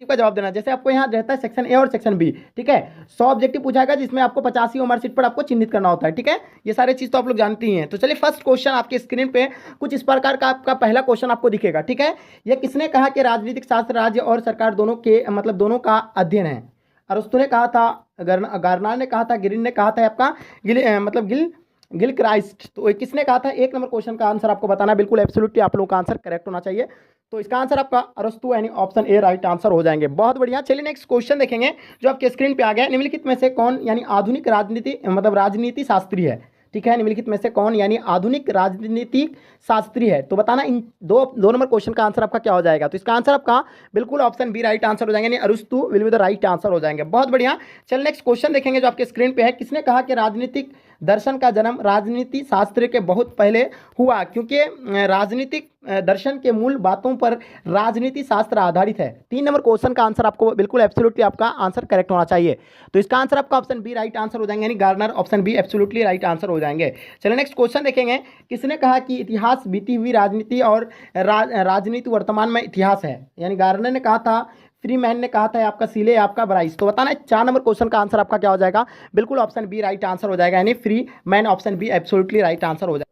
का जवाब देना। जैसे आपको यहाँ रहता है सेक्शन ए और सेक्शन बी, ठीक है। 100 ऑब्जेक्टिव पूछाएगा जिसमें आपको 85 मार्कशीट पर आपको चिन्हित करना होता है, ठीक है। ये सारी चीज तो आप लोग जानते ही हैं। तो चलिए फर्स्ट क्वेश्चन आपके स्क्रीन पे कुछ इस प्रकार का आपका पहला क्वेश्चन आपको दिखेगा, ठीक है। यह किसने कहा कि राजनीतिक शास्त्र राज्य और सरकार दोनों के मतलब दोनों का अध्ययन है? अरस्तु ने कहा था, गार्नार ने कहा था, ग्रीन ने कहा था, आपका गिल क्राइस्ट। तो ये किसने कहा था? एक नंबर क्वेश्चन का आंसर आपको बताना, बिल्कुल एब्सोल्युटली आप लोगों का आंसर करेक्ट होना चाहिए। तो इसका आंसर आपका अरस्तु यानी ऑप्शन ए राइट आंसर हो जाएंगे। बहुत बढ़िया। चलिए नेक्स्ट क्वेश्चन देखेंगे जो आपके स्क्रीन पे आ गया। निम्नलिखित में से कौन यानी आधुनिक राजनीति मतलब राजनीति शास्त्री है? ठीक है, निम्नलिखित में से कौन यानी आधुनिक राजनीतिक शास्त्री है? तो बताना इन दो नंबर क्वेश्चन का आंसर आपका क्या हो जाएगा। तो इसका आंसर आपका बिल्कुल ऑप्शन बी राइट आंसर हो जाएंगे, यानी अरस्तु will be the right answer हो जाएंगे। बहुत बढ़िया। चल नेक्स्ट क्वेश्चन देखेंगे जो आपके स्क्रीन पे है। किसने कहा कि राजनीतिक दर्शन का जन्म राजनीति शास्त्र के बहुत पहले हुआ? क्योंकि राजनीतिक दर्शन के मूल बातों पर राजनीति शास्त्र आधारित है। 3 नंबर क्वेश्चन का आंसर आपको बिल्कुल एब्सोल्युटली आपका आंसर करेक्ट होना चाहिए। तो इसका आंसर आपका ऑप्शन बी राइट आंसर हो जाएंगे, यानी Garner option be absolutely right answer हो जाएंगे। चलिए नेक्स्ट क्वेश्चन देखेंगे। किसने कहा कि इतिहास बीती हुई राजनीति और राजनीति वर्तमान में इतिहास है? यानी गार्नर ने कहा था, फ्री मैन ने कहा था, आपका सीले, आपका ब्राइस। तो बताना 4 नंबर क्वेश्चन का आंसर आपका क्या हो जाएगा। बिल्कुल ऑप्शन बी राइट आंसर हो जाएगा, यानी free man option be absolutely right answer हो जाएगा।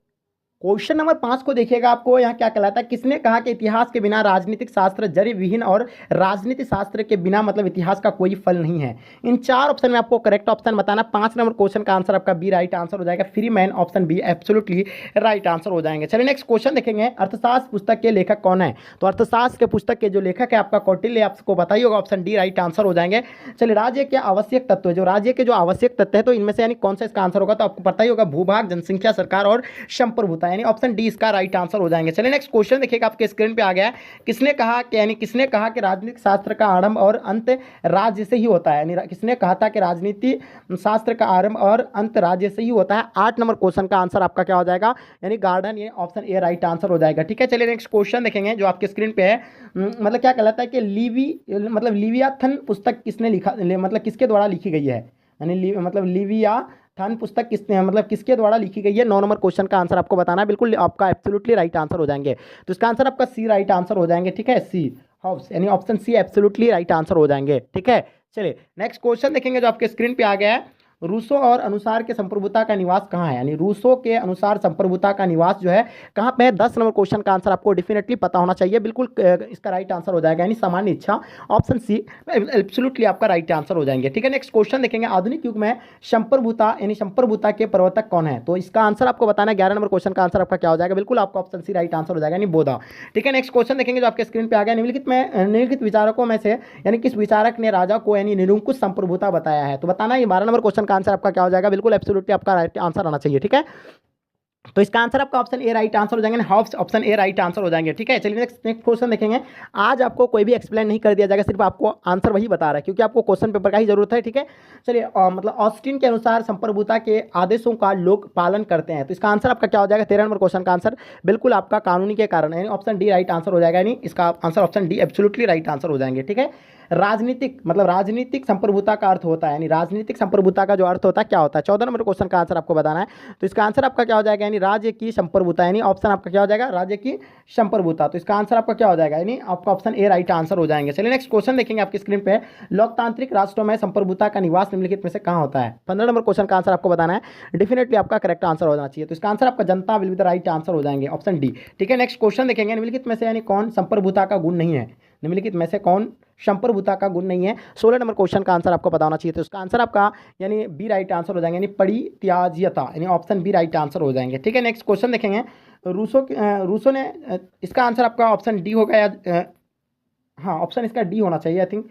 क्वेश्चन नंबर 5 को देखिएगा, आपको यहाँ क्या कहलाता है। किसने कहा कि इतिहास के बिना राजनीतिक शास्त्र जड़ विहीन और राजनीति शास्त्र के बिना मतलब इतिहास का कोई फल नहीं है? इन 4 ऑप्शन में आपको करेक्ट ऑप्शन बताना। 5 नंबर क्वेश्चन का आंसर आपका बी राइट आंसर हो जाएगा, free man option be absolutely right answer हो जाएंगे। चलिए नेक्स्ट क्वेश्चन देखेंगे। अर्थशास्त्र पुस्तक के लेखक कौन है? तो अर्थशास्त्र के पुस्तक के जो लेखक है आपका कौटिल्य, आपको बताइए होगा, ऑप्शन डी राइट आंसर हो जाएंगे। चलिए राज्य के आवश्यक तत्व है, जो राज्य के जो आवश्यक तत्व है तो इनमें से यानी कौन सा इसका आंसर होगा? तो आपको पता ही होगा, भूभाग, जनसंख्या, सरकार और संप्रभुता, यानी ऑप्शन डी इसका राइट आंसर हो जाएंगे। चलिए नेक्स्ट क्वेश्चन देखिएगा, आपके स्क्रीन पे आ गया है। किसने कहा कि यानी किसने कहा कि राजनीतिक शास्त्र का आरंभ और अंत राज्य से ही होता है? यानी किसने कहा था कि राजनीति शास्त्र का आरंभ और अंत राज्य से ही होता है? 8 नंबर क्वेश्चन का आंसर आपका क्या हो जाएगा, यानी गार्डन, ये ऑप्शन ए राइट आंसर हो जाएगा। ठीक है, चलिए नेक्स्ट क्वेश्चन देखेंगे जो आपके स्क्रीन पे है। मतलब क्या कहलाता है कि लिवियाथन पुस्तक किसने लिखा, मतलब किसके द्वारा लिखी गई है? यानी मतलब लिवियाथन पुस्तक किसने मतलब किसके द्वारा लिखी गई है? 9 नंबर क्वेश्चन का आंसर आपको बताना है, बिल्कुल आपका एब्सोल्युटली राइट आंसर हो जाएंगे। तो इसका आंसर आपका सी राइट आंसर हो जाएंगे। ठीक है, सी हॉब्स, यानी option C absolutely right answer हो जाएंगे। ठीक है, चलिए नेक्स्ट क्वेश्चन देखेंगे जो आपके स्क्रीन पे आ गया है। रूसो और अनुसार के संप्रभुता का निवास कहाँ है? यानी रूसो के अनुसार संप्रभुता का निवास जो है कहाँ पे है? 10 नंबर क्वेश्चन का आंसर आपको डेफिनेटली पता होना चाहिए, बिल्कुल इसका राइट आंसर हो जाएगा, यानी सामान्य इच्छा, ऑप्शन सी एब्सोल्युटली आपका राइट आंसर हो जाएंगे। ठीक है, नेक्स्ट क्वेश्चन देखेंगे। आधुनिक युग में संप्रभुता यानी संप्रभुता के प्रवर्तक कौन है? तो इसका आंसर आपको बताना है। 11 नंबर क्वेश्चन का आंसर आपका क्या हो जाएगा? बिल्कुल आपका ऑप्शन सी राइट आंसर हो जाएगा, यानी बोधा। ठीक है, नेक्स्ट क्वेश्चन देखेंगे जो आपके स्क्रीन पे आ गया। निम्नलिखित विचारकों में से यानी किस विचारक ने राजा को यानी निरंकुश संप्रभुता बताया है? तो बताना, ये 12 नंबर क्वेश्चन का आंसर आपका क्या हो जाएगा? बिल्कुल एब्सोल्युटली आपका राइट आंसर आना चाहिए। ठीक है, तो इसका आंसर आपका ऑप्शन ए राइट आंसर हो जाएंगे, Hobbes option A right answer हो जाएंगे। ठीक है, चलिए नेक्स्ट क्वेश्चन देखेंगे। आज आपको कोई भी एक्सप्लेन नहीं कर दिया जाएगा, सिर्फ आपको आंसर वही बता रहा है, क्योंकि आपको क्वेश्चन पेपर का ही जरूरत है। ठीक है, चलिए मतलब ऑस्टिन के अनुसार संप्रभुता के आदेशों का लोग पालन करते हैं। तो इसका आंसर आपका क्या हो जाएगा? 13 नंबर क्वेश्चन का आंसर बिल्कुल आपका कानूनी के कारण है, ऑप्शन डी राइट आंसर हो जाएगा, यानी इसका answer option D absolutely right answer हो जाएंगे। ठीक है, राजनीतिक संप्रभुता का अर्थ होता है, यानी राजनीतिक संप्रभुता का जो अर्थ होता है क्या होता है? 14 नंबर क्वेश्चन का आंसर आपको बताना है। तो इसका आंसर आपका क्या हो जाएगा? यानी राज्य की संप्रभुता, यानी ऑप्शन आपका क्या हो जाएगा? राज्य की संप्रभुता। तो इसका आंसर आपका क्या हो जाएगा? यानी आपका ऑप्शन ए राइट आंसर हो जाएंगे। चलिए नेक्स्ट क्वेश्चन देखेंगे आपकी स्क्रीन पे। लोकतांत्रिक राष्ट्रों में संप्रभुता का निवास निम्नलिखित में से कहाँ होता है? 15 नंबर क्वेश्चन का आंसर आपको बताना है, डेफिनेटली आपका करेक्ट आंसर होना चाहिए। तो इसका आंसर आपका जनता will be the right answer हो जाएंगे, ऑप्शन डी। ठीक है, नेक्स्ट क्वेश्चन देखेंगे। निम्नलिखित में से यानी कौन संप्रभुता का गुण नहीं है? निम्नलिखित में से कौन संप्रभुता का गुण नहीं है? 16 नंबर क्वेश्चन का आंसर आपको पता होना चाहिए। तो इसका आंसर आपका यानी बी राइट आंसर हो जाएंगे, यानी परित्याज्यता, यानी ऑप्शन बी राइट आंसर हो जाएंगे। ठीक है, नेक्स्ट क्वेश्चन देखेंगे। रूसो ने इसका आंसर आपका ऑप्शन डी होगा या हाँ, ऑप्शन इसका डी होना चाहिए, आई थिंक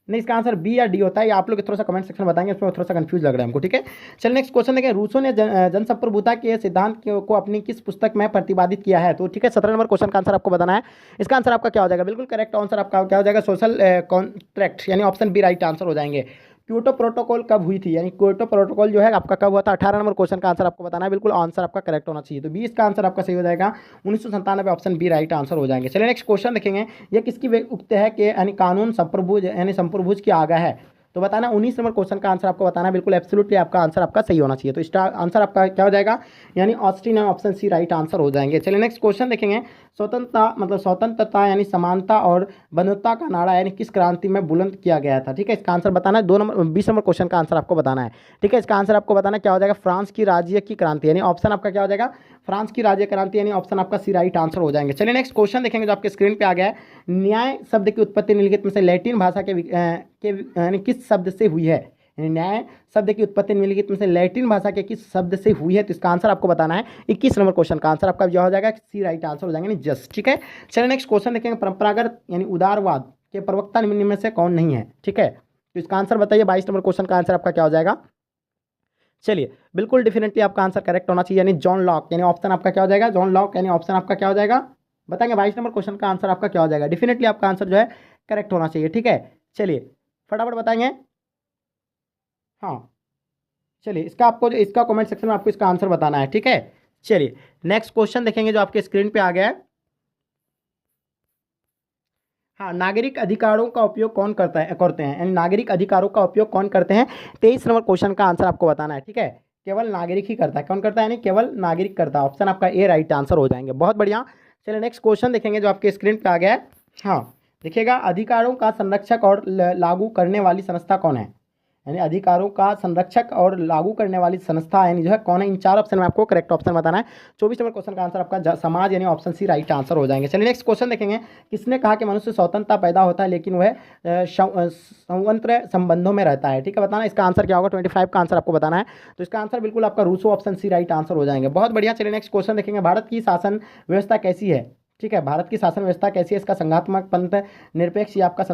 नहीं, इसका आंसर बी या डी होता है, या आप लोग थोड़ा सा कमेंट सेक्शन में बताएंगे, उसमें थोड़ा सा कंफ्यूज लग रहा है हमको। ठीक है, चलिए नेक्स्ट क्वेश्चन देखें। रूसो ने जनसंप्रभुता के सिद्धांत को अपनी किस पुस्तक में प्रतिपादित किया है? तो ठीक है, 17 नंबर क्वेश्चन का आंसर आपको बताना है। इसका आंसर आपका क्या हो जाएगा? बिल्कुल करेक्ट आंसर आपका क्या हो जाएगा? सोशल कॉन्ट्रैक्ट, यानी ऑप्शन बी राइट आंसर हो जाएंगे। क्योटो प्रोटोकॉल कब हुई थी? यानी क्योटो प्रोटोकॉल जो है आपका कब हुआ था? 18 नंबर क्वेश्चन का आंसर आपको बताना है, बिल्कुल आंसर आपका करेक्ट होना चाहिए। तो 20 का आंसर आपका सही हो जाएगा, 1997, ऑप्शन बी राइट आंसर हो जाएंगे। चलिए नेक्स्ट क्वेश्चन देखेंगे। ये किसकी उक्त है कि यानी कानून संप्रभुज यानी संप्रभुज की आज्ञा है? तो बताना 19 नंबर क्वेश्चन का आंसर आपको बताना है, बिल्कुल एब्सोल्युटली आपका आंसर आपका सही होना चाहिए। तो इसका आंसर आपका क्या हो जाएगा, यानी Austin option C right answer हो जाएंगे। चलिए नेक्स्ट क्वेश्चन देखेंगे। स्वतंत्रता यानी समानता और बंधुता का नारा यानी किस क्रांति में बुलंद किया गया था, ठीक है। इसका आंसर बताना है। 20 नंबर क्वेश्चन का आंसर आपको बताना है, ठीक है। इसका आंसर आपको बताना क्या हो जाएगा, फ्रांस की राज्य की क्रांति, यानी ऑप्शन आपका क्या हो जाएगा, फ्रांस की राज्य क्रांति, यानी ऑप्शन आपका सी राइट आंसर हो जाएंगे। चलिए नेक्स्ट क्वेश्चन देखेंगे जो आपके स्क्रीन पे आ गया है। न्याय शब्द की उत्पत्ति निम्नलिखित में से लैटिन भाषा के यानी किस शब्द से हुई है, यानी न्याय शब्द की उत्पत्ति निम्नलिखित में से लैटिन भाषा के किस शब्द से हुई है, तो इसका आंसर आपको बताना है। 21 नंबर क्वेश्चन का आंसर आपका जो हो जाएगा सी राइट आंसर हो जाएंगे, जस्ट, ठीक है। चलिए नेक्स्ट क्वेश्चन देखेंगे। परंपरागत यानी उदारवाद के प्रवक्ता निम्न में से कौन नहीं है, ठीक है। तो इसका आंसर बताइए। 22 नंबर क्वेश्चन का आंसर आपका क्या हो जाएगा। चलिए बिल्कुल डेफिनेटली आपका आंसर करेक्ट होना चाहिए, यानी जॉन लॉक, यानी ऑप्शन आपका क्या हो जाएगा, जॉन लॉक, यानी ऑप्शन आपका क्या हो जाएगा, बताएंगे 22 नंबर क्वेश्चन का आंसर आपका क्या हो जाएगा। डेफिनेटली आपका आंसर जो है करेक्ट होना चाहिए, ठीक है। चलिए फटाफट बताएंगे। हाँ चलिए इसका कमेंट सेक्शन में आपको इसका आंसर बताना है, ठीक है। चलिए नेक्स्ट क्वेश्चन देखेंगे जो आपके स्क्रीन पे आ गया है। हाँ, नागरिक अधिकारों का उपयोग कौन करते हैं, यानी नागरिक अधिकारों का उपयोग कौन करते हैं। 23 नंबर क्वेश्चन का आंसर आपको बताना है, ठीक है। केवल नागरिक ही करता है, कौन करता है, यानी केवल नागरिक करता है। ऑप्शन आपका ए राइट आंसर हो जाएंगे, बहुत बढ़िया। चलिए नेक्स्ट क्वेश्चन देखेंगे जो आपके स्क्रीन पे आ गया है। हाँ देखिएगा, अधिकारों का संरक्षक और लागू करने वाली संस्था कौन है, यानी अधिकारों का संरक्षक और लागू करने वाली संस्था यानी जो है कौन है। इन 4 ऑप्शन में आपको करेक्ट ऑप्शन बताना है। 24 नंबर क्वेश्चन का आंसर आपका समाज, यानी ऑप्शन सी राइट आंसर हो जाएंगे। चलिए नेक्स्ट क्वेश्चन देखेंगे। किसने कहा कि मनुष्य स्वतंत्रता पैदा होता है लेकिन वह संवंत्र संबंधों में रहता है, ठीक है। बताना इसका आंसर क्या होगा। 25 का आंसर आपको बताना है। तो इसका आंसर बिल्कुल आपका Rousseau, option C right answer हो जाएंगे, बहुत बढ़िया। चलिए नेक्स्ट क्वेश्चन देखेंगे। भारत की शासन व्यवस्था कैसी है, ठीक है। भारत की शासन व्यवस्था कैसी है, इसका संघात्मक, पंथ निरपेक्ष या आपका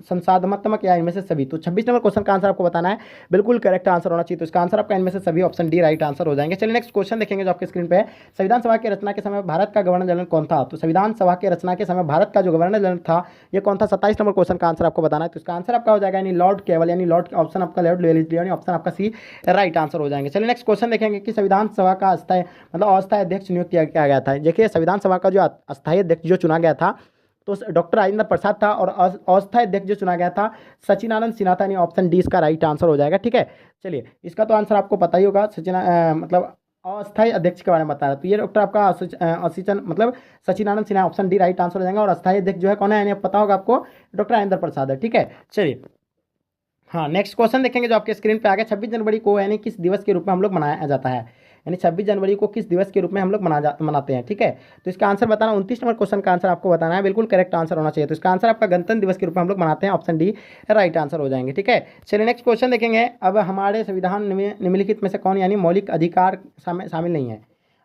संसाधनात्मक या इनमें से सभी। तो 26 नंबर क्वेश्चन का आंसर आपको बताना है, बिल्कुल करेक्ट आंसर होना चाहिए। तो इसका आंसर आपका इनमें से सभी, ऑप्शन डी राइट आंसर हो जाएंगे। चलिए नेक्स्ट क्वेश्चन देखेंगे जो आपके स्क्रीन पे है। संविधान सभा की रचना के समय भारत का गवर्नर जनरल कौन था। तो संविधान सभा की रचना के समय भारत का जो गवर्नर जनरल था ये कौन था। 27 नंबर क्वेश्चन का आंसर आपको बताना है। तो इसका आंसर आपका हो जाएगा यानी लॉर्ड केवल, यानी लॉर्ड, ऑप्शन आपका लॉर्ड वेलेस्ली, यानी ऑप्शन आपका सी राइट आंसर हो जाएंगे। चलिए नेक्स्ट क्वेश्चन देखेंगे कि संविधान सभा का अस्थायी अस्थायी अध्यक्ष नियुक्त किया गया था। देखिए संविधान सभा का जो अस्थायी अध्यक्ष जो चुना गया था तो डॉक्टर राजेंद्र प्रसाद था, और अस्थायी अध्यक्ष जो चुना गया था सचिनानंद सिन्हा था, यानी ऑप्शन डी इसका राइट आंसर हो जाएगा, ठीक है। चलिए इसका तो आंसर आपको पता ही होगा। मतलब अस्थायी अध्यक्ष के बारे में बता रहा है, तो ये डॉक्टर आपका Sachchidanand Sinha, option D right answer हो जाएगा। और अस्थायी अध्यक्ष जो है कौन है, यानी पता होगा आपको, डॉक्टर राजेंद्र प्रसाद है, ठीक है। चलिए हाँ नेक्स्ट क्वेश्चन देखेंगे जो आपके स्क्रीन पे आ गया। 26 जनवरी को यानी किस दिवस के रूप में हम लोग मनाया जाता है, यानी 26 जनवरी को किस दिवस के रूप में हम लोग मनाते हैं, ठीक है। तो इसका आंसर बताना। 29 नंबर क्वेश्चन का आंसर आपको बताना है, बिल्कुल करेक्ट आंसर होना चाहिए। तो इसका आंसर आपका गणतंत्र दिवस के रूप में हम लोग मनाते हैं, ऑप्शन डी राइट आंसर हो जाएंगे, ठीक है। चलिए नेक्स्ट क्वेश्चन देखेंगे। अब हमारे संविधान निम्नलिखित में से कौन यानी मौलिक अधिकार शामिल नहीं है।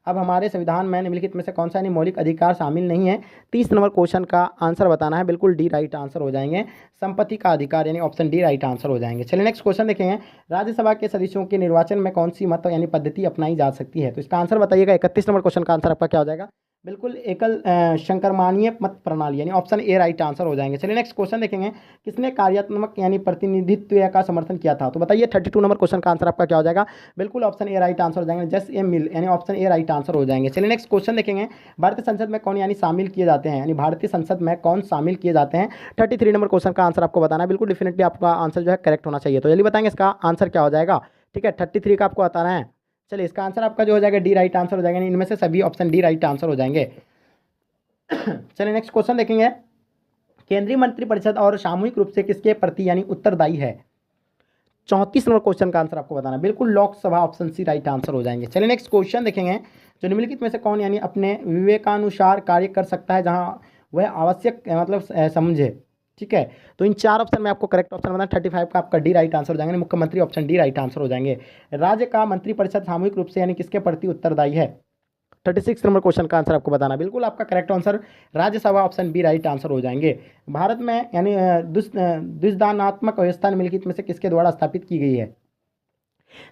अब हमारे संविधान में निम्नलिखित में से कौन सा यानी मौलिक अधिकार शामिल नहीं है। 30 नंबर क्वेश्चन का आंसर बताना है, बिल्कुल डी राइट आंसर हो जाएंगे। संपत्ति का अधिकार, यानी ऑप्शन डी राइट आंसर हो जाएंगे। चलिए नेक्स्ट क्वेश्चन देखेंगे। राज्यसभा के सदस्यों के निर्वाचन में कौन सी मत यानी पद्धति अपनाई जा सकती है। तो इसका आंसर बताइएगा। 31 नंबर क्वेश्चन का आंसर आपका क्या हो जाएगा, बिल्कुल एकल संक्रमणीय मत प्रणाली, यानी ऑप्शन ए राइट आंसर हो जाएंगे। चलिए नेक्स्ट क्वेश्चन देखेंगे। किसने कार्यात्मक यानी प्रतिनिधित्व का समर्थन किया था। तो बताइए 32 नंबर क्वेश्चन का आंसर आपका क्या हो जाएगा, बिल्कुल ऑप्शन ए राइट आंसर हो जाएंगे। जस्ट ए मिल, यानी ऑप्शन ए राइट आंसर हो जाएंगे। चलिए नेक्स्ट क्वेश्चन देखेंगे। भारतीय संसद में कौन यानी शामिल किए जाते हैं, यानी भारतीय संसद में कौन शामिल किए जाते हैं। 33 नंबर क्वेश्चन का आंसर आपको बताना है, बिल्कुल डेफिनेटली आपका आंसर जो है करेक्ट होना चाहिए। तो जल्दी बताएंगे इसका आंसर क्या हो जाएगा, ठीक है। 33 का आपको बताना है। चलिए इसका आंसर आपका जो हो जाएगा डी राइट आंसर हो जाएगा, इनमें से सभी ऑप्शन डी राइट आंसर हो जाएंगे। चलिए नेक्स्ट क्वेश्चन देखेंगे। केंद्रीय मंत्रिपरिषद और सामूहिक रूप से किसके प्रति यानी उत्तरदायी है। 34 नंबर क्वेश्चन का आंसर आपको बताना है, बिल्कुल Lok Sabha, option C right answer हो जाएंगे। चलिए नेक्स्ट क्वेश्चन देखेंगे। जो निम्नलिखित में से कौन यानी अपने विवेकानुसार कार्य कर सकता है जहां वह आवश्यक समझे, ठीक है। तो इन 4 ऑप्शन में आपको करेक्ट ऑप्शन बताना। 35 का आपका डी राइट आंसर हो जाएंगे। मुख्यमंत्री, ऑप्शन डी राइट आंसर हो जाएंगे। राज्य का मंत्रिपरिषद सामूहिक रूप से यानी किसके प्रति उत्तरदायी है। 36 नंबर क्वेश्चन का आंसर आपको बताना, बिल्कुल आपका correct answer Rajya Sabha, option B right answer हो जाएंगे। भारत में यानी दुष्दानात्मक व्यवस्था निम्नलिखित में से किसके द्वारा स्थापित की गई है।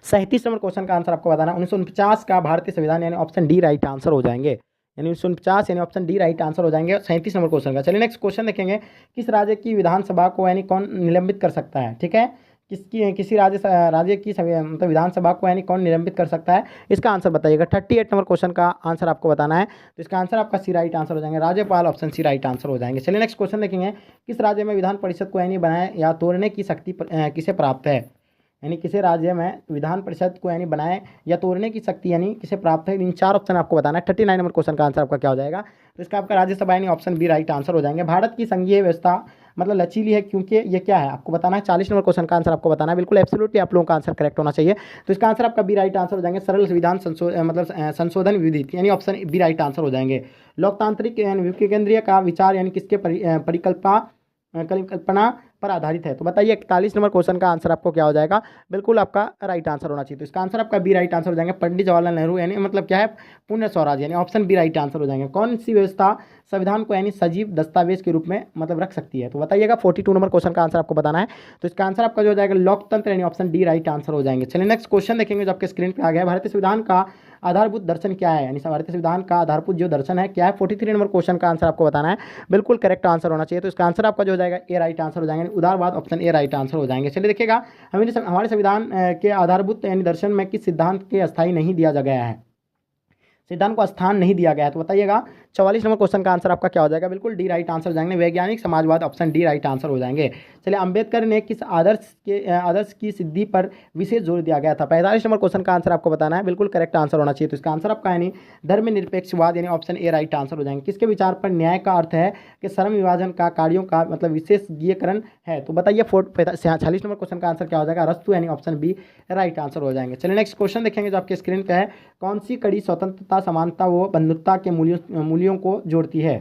37 नंबर क्वेश्चन का आंसर आपको बताना। 1949 का भारतीय संविधान, यानी ऑप्शन डी राइट आंसर हो जाएंगे, यानी 1950 यानी ऑप्शन डी राइट आंसर हो जाएंगे 37 नंबर क्वेश्चन का। चलिए नेक्स्ट क्वेश्चन देखेंगे। किस राज्य की विधानसभा को यानी कौन निलंबित कर सकता है, ठीक है। किसी राज्य की मतलब विधानसभा को यानी कौन निलंबित कर सकता है, इसका आंसर बताइएगा। 38 नंबर क्वेश्चन का आंसर आपको बताना है, तो इसका आंसर आपका सी राइट आंसर हो जाएंगे, राज्यपाल ऑप्शन सी राइट आंसर हो जाएंगे। चलिए नेक्स्ट क्वेश्चन देखेंगे, किस राज्य में विधान परिषद को यानी बनाए या तोड़ने की शक्ति किसे प्राप्त है, यानी किसी राज्य में विधान परिषद को यानी बनाए या तोड़ने की शक्ति यानी किसे प्राप्त है। इन 4 ऑप्शन आपको बताना है। 39 नंबर क्वेश्चन का आंसर आपका क्या हो जाएगा, तो इसका आपका राज्यसभा यानी ऑप्शन बी राइट आंसर हो जाएंगे। भारत की संघीय व्यवस्था मतलब लचीली है क्योंकि ये क्या है आपको बताना है। 40 नंबर क्वेश्चन का आंसर आपको बताना है, बिल्कुल एब्सोल्युटली आप लोगों का आंसर करेक्ट होना चाहिए, तो इसका आंसर आपका बी राइट आंसर हो जाएंगे। सरल संविधान संशोधन विधि यानी ऑप्शन बी राइट आंसर हो जाएंगे। लोकतांत्रिक यानी केंद्रीय का विचार यानी किसके परिकल्पना पर आधारित है, तो बताइए 41 नंबर क्वेश्चन का आंसर आपको क्या हो जाएगा, बिल्कुल आपका राइट आंसर होना चाहिए, तो इसका आंसर आपका बी राइट आंसर हो जाएंगे। पंडित जवाहरलाल नेहरू यानी मतलब क्या है, पूर्ण स्वराज यानी ऑप्शन बी राइट आंसर हो जाएंगे। कौन सी व्यवस्था संविधान को यानी सजीव दस्तावेज के रूप में मतलब रख सकती है, तो बताइएगा। 42 नंबर क्वेश्चन का आंसर आपको बताना है, तो इसका आंसर आपका जो हो जाएगा लोकतंत्र यानी ऑप्शन डी राइट आंसर हो जाएंगे। चलिए नेक्स्ट क्वेश्चन देखेंगे जो आपके स्क्रीन पर आ गया, भारतीय संविधान का आधारभूत दर्शन क्या है, यानी भारतीय संविधान का आधारभूत जो दर्शन है क्या है। 43 नंबर क्वेश्चन का आंसर आपको बताना है, बिल्कुल करेक्ट आंसर होना चाहिए, तो इसका आंसर आपका जो हो जाएगा ए राइट आंसर हो जाएंगे, उदारवाद ऑप्शन ए राइट आंसर हो जाएंगे। चलिए देखिएगा, हमारे संविधान के आधारभूत यानी दर्शन में किस सिद्धांत के अस्थायी नहीं दिया गया है, सिद्धांत को स्थान नहीं दिया गया है, तो बताइएगा। 44 नंबर क्वेश्चन का आंसर आपका क्या हो जाएगा, बिल्कुल डी राइट आंसर हो जाएंगे, वैज्ञानिक समाजवाद ऑप्शन डी राइट आंसर हो जाएंगे। चलिए अंबेडकर ने किस आदर्श की सिद्धि पर विशेष जोर दिया गया था। 45 नंबर क्वेश्चन का आंसर आपको बताना है, बिल्कुल करेक्ट आंसर होना चाहिए, तो इसका आंसर आपका यानी धर्मनिरपेक्षवाद यानी ऑप्शन ए राइट आंसर हो जाएंगे। किसके विचार पर न्याय का अर्थ है कि श्रम विभाजन का कार्यों का मतलब विशेषज्ञीकरण है, तो बताइए। 46 नंबर क्वेश्चन का आंसर क्या हो जाएगा, अरस्तु यानी ऑप्शन बी राइट आंसर हो जाएंगे। चलिए नेक्स्ट क्वेश्चन देखेंगे जो आपके स्क्रीन पे है, कौन सी कड़ी स्वतंत्रता समानता व बंधुत्व के मूल्यों को जोड़ती है,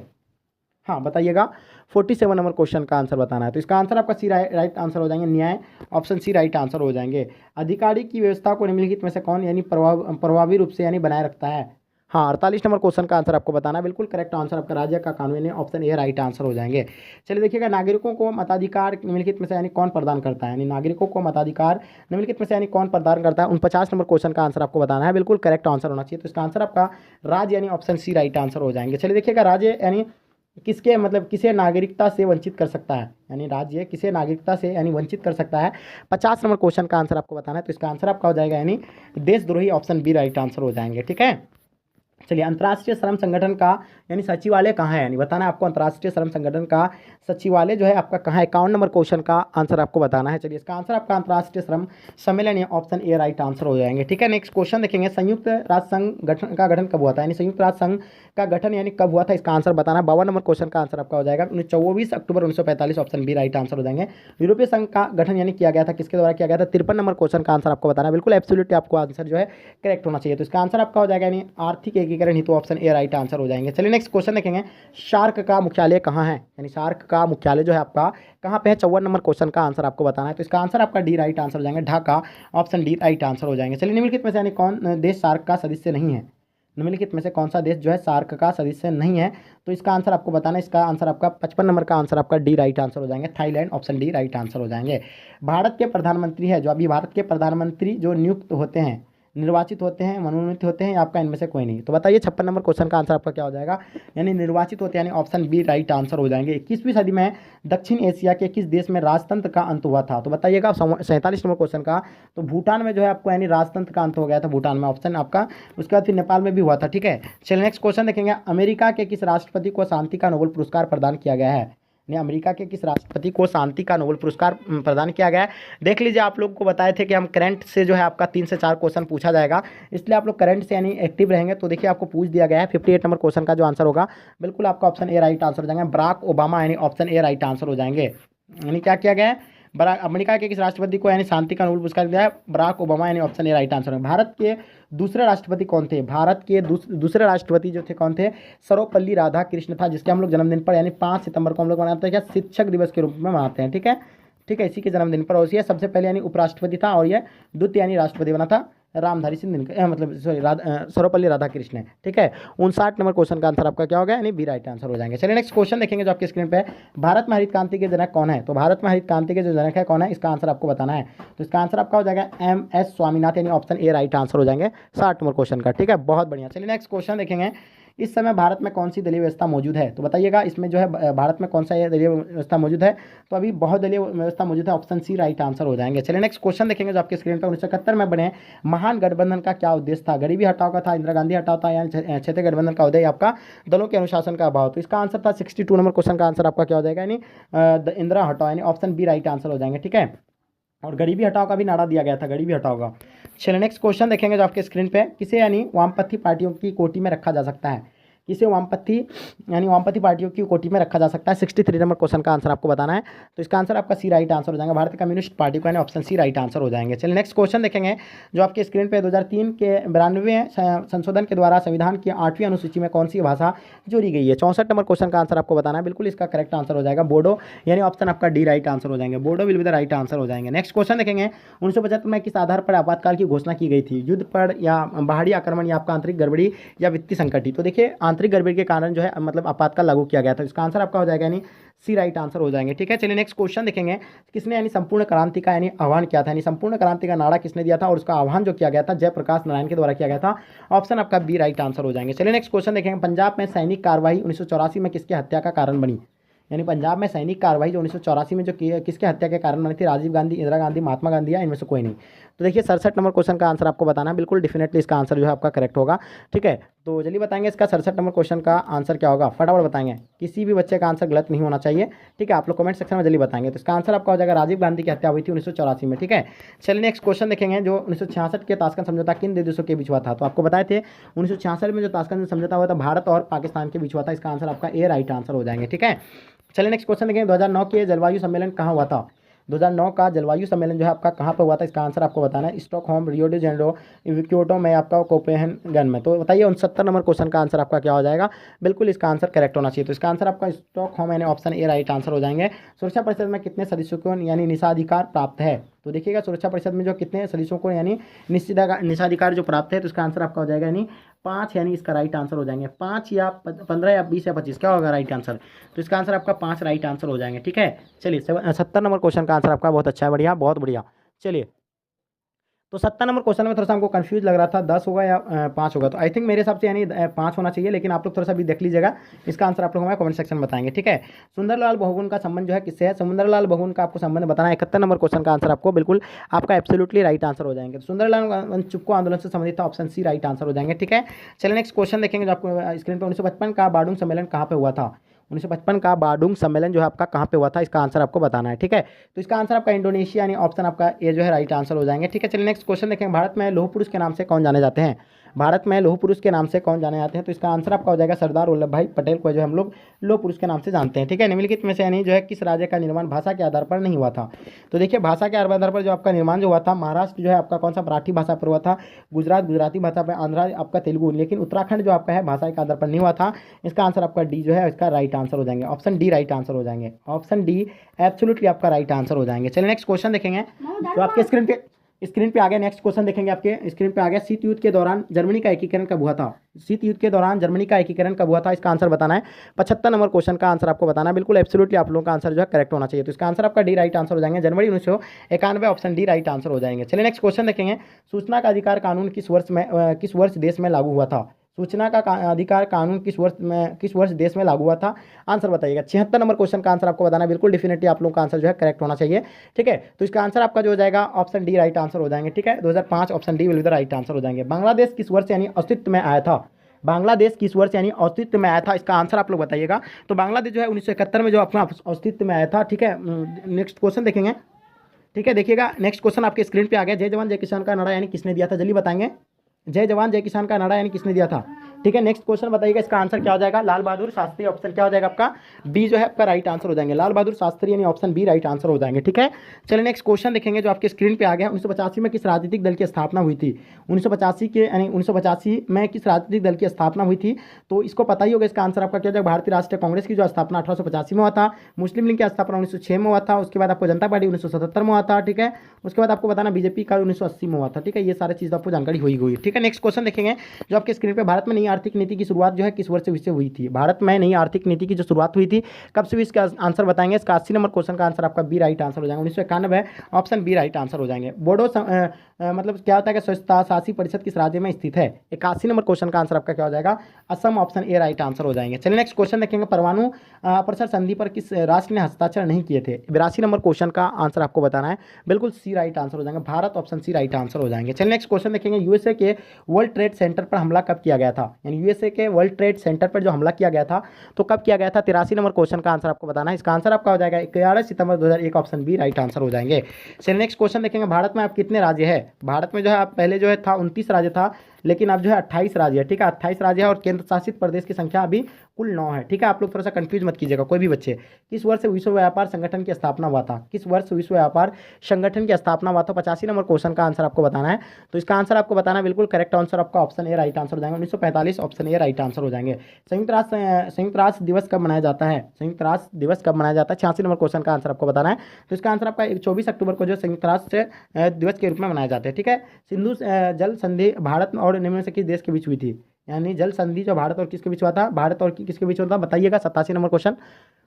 हाँ बताइएगा। 47 नंबर क्वेश्चन का आंसर बताना है, तो इसका आंसर आपका सी राइट आंसर हो जाएंगे, न्याय ऑप्शन सी राइट आंसर हो जाएंगे। अधिकारी की व्यवस्था को निम्नलिखित में से कौन यानी प्रभावी रूप से यानी बनाए रखता है, हाँ 48 नंबर क्वेश्चन का आंसर आपको बताना है, बिल्कुल करेक्ट आंसर आपका राज्य का कानून यानी ऑप्शन ए राइट आंसर हो जाएंगे। चलिए देखिएगा, नागरिकों को मताधिकार निम्नलिखित में से यानी कौन प्रदान करता है, यानी नागरिकों को मताधिकार निम्नलिखित में से यानी कौन प्रदान करता है। 49 नंबर क्वेश्चन का आंसर आपको बताना है, बिल्कुल करेक्ट आंसर होना चाहिए, तो इसका आंसर आपका राज्य यानी ऑप्शन सी राइट आंसर हो जाएंगे। चलिए देखिएगा, राज्य यानी किसके मतलब किसे नागरिकता से वंचित कर सकता है, यानी राज्य किसे नागरिकता से यानी वंचित कर सकता है। 50 नंबर क्वेश्चन का आंसर आपको बताना है, तो इसका आंसर आपका हो जाएगा यानी देशद्रोही ऑप्शन बी राइट आंसर हो जाएंगे, ठीक है। चलिए, अंतर्राष्ट्रीय श्रम संगठन का यानी सचिवालय कहाँ है, यानी बताना है आपको अंतर्राष्ट्रीय श्रम संगठन का सचिवालय जो है आपका कहाँ है। 51 नंबर क्वेश्चन का आंसर आपको बताना है। चलिए इसका आंसर आपका अंतर्राष्ट्रीय श्रम सम्मेलन या ऑप्शन ए राइट आंसर हो जाएंगे, ठीक है। नेक्स्ट क्वेश्चन देखेंगे, संयुक्त राष्ट्र संघ का गठन कब हुआ था, यानी संयुक्त राष्ट्र संघ का गठन यानी कब हुआ था, इसका आंसर बताना है। 52 नंबर क्वेश्चन का आंसर आपका हो जाएगा 24 अक्टूबर 1945 ऑप्शन बी राइट आंसर हो जाएंगे। यूरोपीय संघ का गठन यानी किया गया था किसके द्वारा किया गया था। 53 नंबर क्वेश्चन का आंसर आपको बताना है, बिल्कुल एब्सोल्युटली आपको आंसर जो है करेक्ट होना चाहिए, तो इसका आंसर आपका हो जाएगा यानी आर्थिक एकीकरण हेतु ऑप्शन ए राइट आंसर हो जाएंगे। चलिए नेक्स्ट क्वेश्चन देखेंगे, सार्क का मुख्यालय कहाँ है, यानी सार्क का मुख्यालय जो है आपका कहाँ पे है। 54 नंबर क्वेश्चन का आंसर आपको बताना है, तो इसका आंसर आपका डी राइट आंसर हो जाएंगे, Dhaka option D right answer हो जाएंगे। चलिए निम्नलिखित में से यानी कौन देश सार्क का सदस्य नहीं है, निम्नलिखित में से कौन सा देश जो है सार्क का सदस्य नहीं है, तो इसका आंसर आपको बताना है। इसका आंसर आपका 55 नंबर का आंसर आपका डी राइट आंसर हो जाएंगे, Thailand option D right answer हो जाएंगे। भारत के प्रधानमंत्री है जो अभी भारत के प्रधानमंत्री जो नियुक्त होते हैं, निर्वाचित होते हैं, मनोनीत होते हैं, आपका इनमें से कोई नहीं, तो बताइए 56 नंबर क्वेश्चन का आंसर आपका क्या हो जाएगा, यानी निर्वाचित होते हैं यानी ऑप्शन बी राइट आंसर हो जाएंगे। 21वीं सदी में दक्षिण एशिया के किस देश में राजतंत्र का अंत हुआ था, तो बताइएगा। 47 नंबर क्वेश्चन का, तो भूटान में जो है आपको यानी राजतंत्र का अंत हो गया था, भूटान में ऑप्शन आपका। उसके बाद फिर नेपाल में भी हुआ था, ठीक है। चलिए नेक्स्ट क्वेश्चन देखेंगे, अमेरिका के किस राष्ट्रपति को शांति का नोबेल पुरस्कार प्रदान किया गया है, अमेरिका के किस राष्ट्रपति को शांति का नोबेल पुरस्कार प्रदान किया गया है। देख लीजिए, आप लोग को बताए थे कि हम करंट से जो है आपका 3 से 4 क्वेश्चन पूछा जाएगा, इसलिए आप लोग करंट से यानी एक्टिव रहेंगे, तो देखिए आपको पूछ दिया गया है। 58 नंबर क्वेश्चन का जो आंसर होगा, बिल्कुल आपका ऑप्शन ए राइट आंसर हो जाएंगे, बराक ओबामा यानी ऑप्शन ए राइट आंसर हो जाएंगे। यानी क्या किया गया है, अमेरिका के किस राष्ट्रपति को यानी शांति का नोबेल पुरस्कार दिया है, बराक ओबामा यानी ऑप्शन ए राइट आंसर है। भारत के दूसरे राष्ट्रपति कौन थे, भारत के दूसरे राष्ट्रपति जो थे कौन थे, सर्वपल्ली राधाकृष्ण था, जिसके हम लोग जन्मदिन पर यानी 5 सितंबर को हम लोग मनाते हैं क्या, शिक्षक दिवस के रूप में मनाते हैं, ठीक है। ठीक है, इसी के जन्मदिन पर और ये सबसे पहले यानी उपराष्ट्रपति था और ये द्वितीय यानी राष्ट्रपति बना था रामधारी सिंह दिनकर, मतलब सॉरी सर्वपल्ली राधाकृष्ण, ठीक है। 59 नंबर क्वेश्चन का आंसर आपका क्या हो गया, यानी बी राइट आंसर हो जाएंगे। चलिए नेक्स्ट क्वेश्चन देखेंगे जो आपके स्क्रीन पे है, भारत में हरित क्रांति के जनक कौन है, तो भारत में हरित क्रांति के जो जनक है कौन है, इसका आंसर आपको बताना है, तो इसका आंसर आपका हो जाएगा MS स्वामीनाथन यानी ऑप्शन ए राइट आंसर हो जाएंगे 60 नंबर क्वेश्चन का, ठीक है। बहुत बढ़िया। चलिए नेक्स्ट क्वेश्चन देखेंगे इस समय भारत में कौन सी दलीय व्यवस्था मौजूद है? तो बताइएगा इसमें जो है भारत में कौन सा ये दलीय व्यवस्था मौजूद है? तो अभी बहुदलीय व्यवस्था मौजूद है, ऑप्शन सी राइट आंसर हो जाएंगे। चलिए नेक्स्ट क्वेश्चन देखेंगे जो आपके स्क्रीन पर 1971 में बने महान गठबंधन का क्या उद्देश्य था? गरीबी हटाओ का था, इंदिरा गांधी हटाओ था, या क्षेत्रीय गठबंधन का उदय आपका दलों के अनुशासन का अभाव? तो इसका आंसर था 62 नंबर क्वेश्चन का आंसर आपका क्या हो जाएगा, यानी इंदिरा हटाओ, यानी ऑप्शन बी राइट आंसर हो जाएंगे। ठीक है, और गरीबी हटाओ का भी नारा दिया गया था, गरीबी हटाओ का। चलिए नेक्स्ट क्वेश्चन देखेंगे जो आपके स्क्रीन पे, किसे यानी वामपंथी पार्टियों की कोटि में रखा जा सकता है? किसे वामपंथी यानी वामपंथी पार्टियों की कोटि में रखा जा सकता है? 63 नंबर क्वेश्चन का आंसर आपको बताना है। तो इसका आंसर आपका सी राइट आंसर हो जाएगा, भारतीय कम्युनिस्ट पार्टी को, यानी ऑप्शन सी राइट आंसर हो जाएंगे। चलिए नेक्स्ट क्वेश्चन देखेंगे जो आपके स्क्रीन पे 2003 के 92वें संशोधन के द्वारा संविधान की 8वीं अनुसूची में कौन सी भाषा जोड़ी गई है? 64 नंबर क्वेश्चन का आंसर आपको बताना है, बिल्कुल इसका करेक्ट आंसर हो जाएगा बोडो, यानी ऑप्शन आपका डी राइट आंसर हो जाएंगे, Bodo will be the right answer हो जाएंगे। नेक्स्ट क्वेश्चन देखेंगे 1975 में किस आधार पर आपातकाल की घोषणा की गई थी? युद्ध पर, या बाहरी आक्रमण, या आपका आंतरिक गड़बड़ी, या वित्तीय संकट ही? तो देखिए आंतरिक गड़बड़ी के कारण जो है मतलब आपातकाल लागू किया गया था, इसका आंसर आपका हो जाएगा यानी सी राइट आंसर हो जाएंगे। ठीक है, चलिए नेक्स्ट क्वेश्चन देखेंगे, किसने यानी संपूर्ण क्रांति का यानी आह्वान किया था? यानी संपूर्ण क्रांति का नारा किसने दिया था और उसका आह्वान जो किया गया था जयप्रकाश नारायण के द्वारा किया गया था, ऑप्शन आपका बी राइट आंसर हो जाएंगे। चलिए नेक्स्ट क्वेश्चन देखेंगे, पंजाब में सैनिक कार्रवाई 1984 में किसकी हत्या का कारण बनी? यानी पंजाब में सैनिक कार्रवाई जो 1984 में जो किसके हत्या के कारण बनी थी? राजीव गांधी, इंदिरा गांधी, महात्मा गांधी, या इनमें से कोई नहीं? तो देखिए 67 नंबर क्वेश्चन का आंसर आपको बताना है, बिल्कुल डेफिनेटली इसका आंसर जो है आपका करेक्ट होगा। ठीक है, तो जल्दी बताएंगे इसका 67 नंबर क्वेश्चन का आंसर क्या होगा, फटाफट बताएंगे, किसी भी बच्चे का आंसर गलत नहीं होना चाहिए। ठीक है, आप लोग कमेंट सेक्शन में जल्दी बताएंगे। तो इसका आंसर आपका हो जाएगा राजीव गांधी की हत्या हुई थी 1984 में। ठीक है, चलिए नेक्स्ट क्वेश्चन देखेंगे जो 1966 के ताशकंद समझौता किन दो देशों के बीच हुआ था? तो आपको बताए थे 1966 में जो ताशकंद समझौता हुआ था भारत और पाकिस्तान के बीच हुआ था, इसका आंसर आपका ए राइट आंसर हो जाएंगे। ठीक है, चलिए नेक्स्ट क्वेश्चन देखेंगे 2009 के जलवायु सम्मेलन कहाँ हुआ था? 2009 का जलवायु सम्मेलन जो है आपका कहाँ पर हुआ था? इसका आंसर आपको बताना है, Stockholm, Rio de Janeiro, Kyoto में, आपका कोपेनहेगन में। तो बताइए 69 नंबर क्वेश्चन का आंसर आपका क्या हो जाएगा? बिल्कुल इसका आंसर करेक्ट होना चाहिए। तो इसका आंसर आपका स्टॉकहोम यानी ऑप्शन ए राइट आंसर हो जाएंगे। सुरक्षा परिषद में कितने सदस्यों को यानी निषाधिकार प्राप्त है? तो देखिएगा सुरक्षा परिषद में जो कितने सदस्यों को यानी निषेधाधिकार जो प्राप्त है, तो इसका आंसर आपका हो जाएगा यानी 5, यानी इसका राइट आंसर हो जाएंगे 5 या 15 या 20 या 25, क्या होगा राइट आंसर? तो इसका आंसर आपका 5 राइट आंसर हो जाएंगे। ठीक है, चलिए 70 नंबर क्वेश्चन का आंसर आपका बहुत अच्छा है, बढ़िया, बहुत बढ़िया। चलिए तो 70 नंबर क्वेश्चन में थोड़ा सा हमको कंफ्यूज लग रहा था 10 होगा या 5 होगा, तो आई थिंक मेरे हिसाब से यानी 5 होना चाहिए, लेकिन आप लोग थोड़ा सा भी देख लीजिएगा। इसका आंसर आप लोग हमें कमेंट सेक्शन में बताएंगे। ठीक है, सुंदरलाल बहुगुण का संबंध जो है किससे है? सुंदरलाल बहुगुण का आपको संबंध बताना है। 71 नंबर क्वेश्चन का आंसर आपको बिल्कुल आपका एब्सोल्युटली राइट आंसर हो जाएंगे। सुंदरलाल चुप्को आंदोलन से संबंधित था, ऑप्शन सी राइट आंसर हो जाएंगे। ठीक है, चलिए नेक्स्ट क्वेश्चन देखेंगे जो आपको स्क्रीन पर 1955 का बाडुंग सम्मेलन कहाँ पे हुआ था? 1955 का बाडुंग सम्मेलन जो है आपका कहाँ पे हुआ था, इसका आंसर आपको बताना है। ठीक है, तो इसका आंसर आपका इंडोनेशिया यानी ऑप्शन आपका ए जो है राइट आंसर हो जाएंगे। ठीक है, चलिए नेक्स्ट क्वेश्चन देखेंगे, भारत में लौह पुरुष के नाम से कौन जाने जाते हैं? भारत में लौह पुरुष के नाम से कौन जाने जाते हैं? तो इसका आंसर आपका हो जाएगा सरदार वल्लभ भाई पटेल को जो हम लोग लौह पुरुष के नाम से जानते हैं। ठीक है, निम्नलिखित में से यानी जो है किस राज्य का निर्माण भाषा के आधार पर नहीं हुआ था? तो देखिए भाषा के आधार पर जो आपका निर्माण जो हुआ था, महाराष्ट्र जो है आपका कौन सा मराठी भाषा पर हुआ था, गुजरात गुजराती भाषा पर, आंध्र आपका तेलुगु, लेकिन उत्तराखंड जो आपका है भाषा के आधार पर नहीं हुआ था। इसका आंसर आपका डी जो है इसका राइट आंसर हो जाएंगे, ऑप्शन डी राइट आंसर हो जाएंगे, ऑप्शन डी एब्सोल्युटली आपका राइट आंसर हो जाएंगे। चलिए नेक्स्ट क्वेश्चन देखेंगे जो आपके स्क्रीन पे आ गया। नेक्स्ट क्वेश्चन देखेंगे आपके स्क्रीन पे आ गया, शीत युद्ध के दौरान जर्मनी का एकीकरण कब हुआ था? शीत युद्ध के दौरान जर्मनी का एकीकरण कब हुआ था? इसका आंसर बताना है। 75 नंबर क्वेश्चन का आंसर आपको बताना है, बिल्कुल एब्सोल्युटली आप लोगों का आंसर जो है करेक्ट होना चाहिए। तो इसका आंसर आपका डी राइट आंसर हो जाएंगे, जनवरी 1991, ऑप्शन डी राइट आंसर हो जाएंगे। चलिए नेक्स्ट क्वेश्चन देखेंगे, सूचना का अधिकार कानून किस वर्ष देश में लागू हुआ था? सूचना का अधिकार कानून किस वर्ष देश में लागू हुआ था? आंसर बताइएगा। 76 नंबर क्वेश्चन का आंसर आपको बताना है, बिल्कुल डेफिनेटली आप लोगों का आंसर जो है करेक्ट होना चाहिए। ठीक है, तो इसका आंसर आपका जो हो जाएगा ऑप्शन डी राइट आंसर हो जाएंगे। ठीक है, 2005 option D will be the right answer हो जाएंगे। बांग्लादेश किस वर्ष यानी अस्तित्व में आया था? बांग्लादेश किस वर्ष यानी अस्तित्व में आया था, इसका आंसर आप लोग बताइएगा। तो बांग्लादेश जो है 1971 में जो अपना अस्तित्व में आया था। ठीक है, नेक्स्ट क्वेश्चन देखेंगे। ठीक है, देखिएगा नेक्स्ट क्वेश्चन आपके स्क्रीन पे आ गया, जय जवान जय किसान का नारा यानी किसने दिया था? जल्दी बताएंगे, जय जवान जय किसान का नारा यानी किसने दिया था? ठीक है, नेक्स्ट क्वेश्चन बताइएगा, इसका आंसर क्या हो जाएगा? लाल बहादुर शास्त्री, ऑप्शन क्या हो जाएगा आपका? बी जो है आपका राइट आंसर हो जाएंगे, लाल बहादुर शास्त्री यानी ऑप्शन बी राइट आंसर हो जाएंगे। ठीक है, चलिए नेक्स्ट क्वेश्चन देखेंगे जो आपके स्क्रीन पे आ गया, 1985 में किस राजनीतिक दल की स्थापना हुई थी? 1985 में किस राजनीतिक दल की स्थापना हुई थी? तो इसको पता ही होगा, इसका आंसर आपका क्या हो जाएगा? भारतीय राष्ट्रीय कांग्रेस की जो स्थापना 1885 में हुआ था, मुस्लिम लीग की स्थापना 1906 में हुआ था, उसके बाद आपको जनता पार्टी 1977 में हुआ था। ठीक है, उसके बाद आपको बताना बीजेपी का 1980 में हुआ था। ठीक है, ये सारी चीज़ आपको जानकारी हुई। ठीक है, नेक्स्ट क्वेश्चन देखेंगे जो आपके स्क्रीन पे, भारत में नई आर्थिक नीति की शुरुआत जो है किस वर्ष से हुई थी? भारत में नई आर्थिक नीति की जो शुरुआत हुई थी कब से हुई, इसका आंसर बताएंगे। इसका 80 नंबर क्वेश्चन का आंसर आपका बी राइट आंसर हो जाएगा, 1991, ऑप्शन बी राइट आंसर हो जाएंगे। मतलब क्या होता है कि स्वच्छता शासी परिषद किस राज्य में स्थित है? 81 नंबर क्वेश्चन का आंसर आपका क्या हो जाएगा? Assam, option A right answer हो जाएंगे। चलिए नेक्स्ट क्वेश्चन देखेंगे, परमाणु अप्रसर संधि पर किस राष्ट्र ने हस्ताक्षर नहीं किए थे? 82 नंबर क्वेश्चन का आंसर आपको बताना है, बिल्कुल सी राइट आंसर हो जाएगा, Bharat, option C right answer हो जाएंगे। चलिए नेक्स्ट क्वेश्चन देखेंगे, यूएसए के वर्ल्ड ट्रेड सेंटर पर हमला कब किया गया था? यानी यूएसए के वर्ल्ड ट्रेड सेंटर पर जो हमला किया गया था तो कब किया गया था? 83 नंबर क्वेश्चन का आंसर आपको बताना है। इसका आंसर आपका हो जाएगा 11 सितंबर 2001, ऑप्शन बी राइट आंसर हो जाएंगे। चलिए नेक्स्ट क्वेश्चन देखेंगे, भारत में आप कितने राज्य है? भारत में जो है आप पहले जो है था 29 राज्य था, लेकिन अब जो है 28 राज्य है, ठीक है, 28 राज्य है और केंद्र शासित प्रदेश की संख्या अभी कुल 9 है, ठीक है। आप लोग थोड़ा सा कंफ्यूज मत कीजिएगा कोई भी बच्चे। किस वर्ष विश्व व्यापार संगठन की स्थापना हुआ था? किस वर्ष विश्व व्यापार संगठन की स्थापना हुआ था? 85 नंबर क्वेश्चन का आंसर आपको बताना है। तो इसका आंसर आपको बताना है, बिल्कुल करेक्ट आंसर आपका ऑप्शन ए राइट आंसर हो जाएगा, 1945, ऑप्शन ए राइट आंसर हो जाएंगे। संयुक्त राष्ट्र दिवस कब मनाया जाता है? संयुक्त राष्ट्र दिवस कब मनाया जाता है? 86 नंबर क्वेश्चन का आंसर आपको बताना है। तो इसका आंसर आपका 24 अक्टूबर को जो संयुक्त राष्ट्र दिवस के रूप में मनाए जाते हैं, ठीक है। सिंधु जल संधि भारत और निम्न से किस देश के बीच हुई थी? यानी जल संधि जो भारत और किसके बीच हुआ था? भारत और किसके बीच हुआ था बताइएगा, 87 नंबर क्वेश्चन।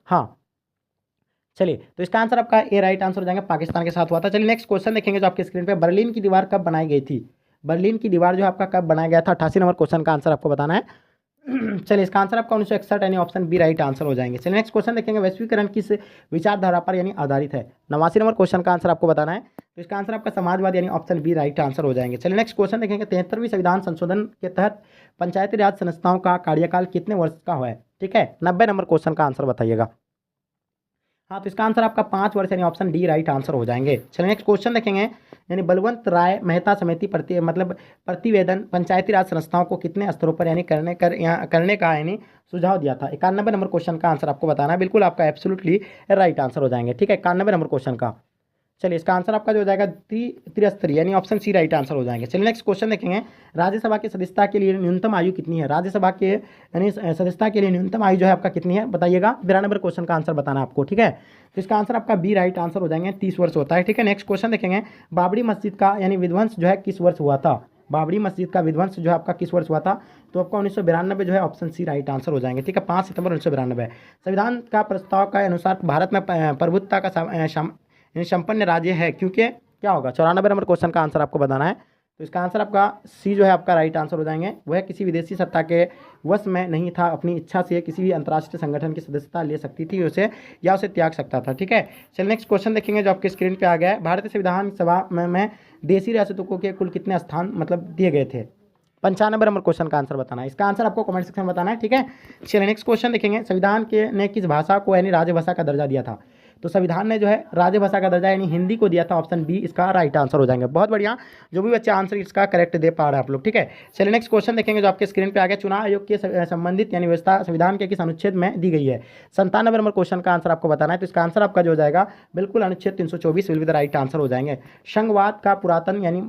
हाँ चलिए, तो इसका आंसर आपका ए राइट आंसर हो जाएगा, पाकिस्तान के साथ हुआ था। चलिए नेक्स्ट क्वेश्चन देखेंगे जो आपके स्क्रीन पे, बर्लिन की दीवार कब बनाई गई थी? बर्लिन की दीवार जो आपका कब बनाया गया था? 88 नंबर क्वेश्चन का आंसर आपको बताना है। चलिए इसका आंसर आपका 1961 यानी ऑप्शन बी राइट आंसर हो जाएंगे। चलिए नेक्स्ट क्वेश्चन देखेंगे, वैश्वीकरण किस विचारधारा पर यानी आधारित है? 89 नंबर क्वेश्चन का आंसर आपको बताना है। तो इसका आंसर आपका समाजवाद यानी ऑप्शन बी राइट आंसर हो जाएंगे। चलिए नेक्स्ट क्वेश्चन देखेंगे, 73वीं संविधान संशोधन के तहत पंचायती राज संस्थाओं का कार्यकाल कितने वर्ष का हुआ है? ठीक है, 90 नंबर क्वेश्चन का आंसर बताइएगा। हाँ, तो इसका आंसर आपका 5 वर्ष यानी ऑप्शन डी राइट आंसर हो जाएंगे। चलिए नेक्स्ट क्वेश्चन देखेंगे, यानी बलवंत राय मेहता समिति प्रतिवेदन पंचायती राज संस्थाओं को कितने स्तरों पर यानी करने का यानी सुझाव दिया था? 91 नंबर क्वेश्चन का आंसर आपको बताना है, बिल्कुल आपका एब्सोल्युटली राइट आंसर हो जाएंगे, ठीक है, 91 नंबर क्वेश्चन का। चलिए इसका आंसर आपका जो हो जाएगा त्रिस्तरीय यानी ऑप्शन सी राइट आंसर हो जाएंगे। चलिए नेक्स्ट क्वेश्चन देखेंगे, राज्यसभा की सदस्यता के लिए न्यूनतम आयु कितनी है? राज्यसभा के यानी सदस्यता के लिए न्यूनतम आयु जो है आपका कितनी है बताइएगा, 92 नंबर क्वेश्चन का आंसर बताना आपको, ठीक है। तो इसका आंसर आपका बी राइट आंसर हो जाएंगे, 30 वर्ष होता है, ठीक है। नेक्स्ट क्वेश्चन देखेंगे, बाबरी मस्जिद का यानी विध्वंस जो है किस वर्ष हुआ था? बाबरी मस्जिद का विध्वंस जो है आपका किस वर्ष हुआ था? तो आपका 1992 जो है ऑप्शन सी राइट आंसर हो जाएंगे, ठीक है, 5 सितंबर 1992। संविधान का प्रस्ताव के अनुसार भारत में प्रभुत्वता का संपन्न राज्य है क्योंकि क्या होगा? 94 नंबर क्वेश्चन का आंसर आपको बताना है। तो इसका आंसर आपका सी जो है आपका राइट आंसर हो जाएंगे, वह किसी विदेशी सत्ता के वश में नहीं था, अपनी इच्छा से किसी भी अंतर्राष्ट्रीय संगठन की सदस्यता ले सकती थी उसे या उसे त्याग सकता था, ठीक है। चलिए नेक्स्ट क्वेश्चन देखेंगे जो आपके स्क्रीन पे आ गया है, भारतीय संविधान सभा में देशी रियासतों के कुल कितने स्थान मतलब दिए गए थे? 95 नंबर क्वेश्चन का आंसर बताना है। इसका आंसर आपको कमेंट सेक्शन में बताना है, ठीक है। चलिए नेक्स्ट क्वेश्चन देखेंगे, संविधान के ने किस भाषा को यानी राजभाषा का दर्जा दिया था? तो संविधान ने जो है राजभाषा का दर्जा यानी हिंदी को दिया था, ऑप्शन बी इसका राइट आंसर हो जाएंगे। बहुत बढ़िया, जो भी बच्चे आंसर इसका करेक्ट दे पा रहे हैं आप लोग, ठीक है। चलिए नेक्स्ट क्वेश्चन देखेंगे जो आपके स्क्रीन पे आ गया, चुनाव आयोग के संबंधित यानी व्यवस्था संविधान के किस अनुच्छेद में दी गई है? 97 नंबर क्वेश्चन का आंसर आपको बताना है। तो इसका आंसर आपका जो हो जाएगा बिल्कुल अनुच्छेद 324 will be the right answer हो जाएंगे। संघवाद का पुरातन यानी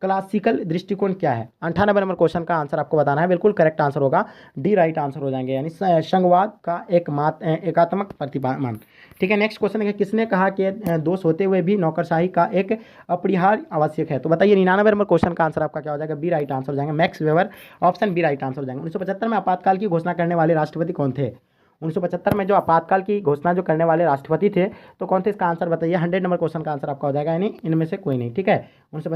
क्लासिकल दृष्टिकोण क्या है? 98 नंबर क्वेश्चन का आंसर आपको बताना है, बिल्कुल करेक्ट आंसर होगा, डी राइट आंसर हो जाएंगे, यानी संघवाद का एकात्मक प्रतिमान, ठीक है। नेक्स्ट क्वेश्चन है, किसने कहा कि दोष होते हुए भी नौकरशाही का एक अपरिहार्य आवश्यक है? तो बताइए, 99 नंबर क्वेश्चन का आंसर आपका क्या हो जाएगा, बी राइट आंसर हो जाएंगे, Max Weber, option B right answer हो जाएंगे। 1975 में आपातकाल की घोषणा करने वाले राष्ट्रपति कौन थे? 1975 में जो आपातकाल की घोषणा जो करने वाले राष्ट्रपति थे तो कौन थे? इसका आंसर बताइए, 100 नंबर क्वेश्चन का आंसर आपका हो जाएगा, यानी इनमें से कोई नहीं, ठीक है। 1975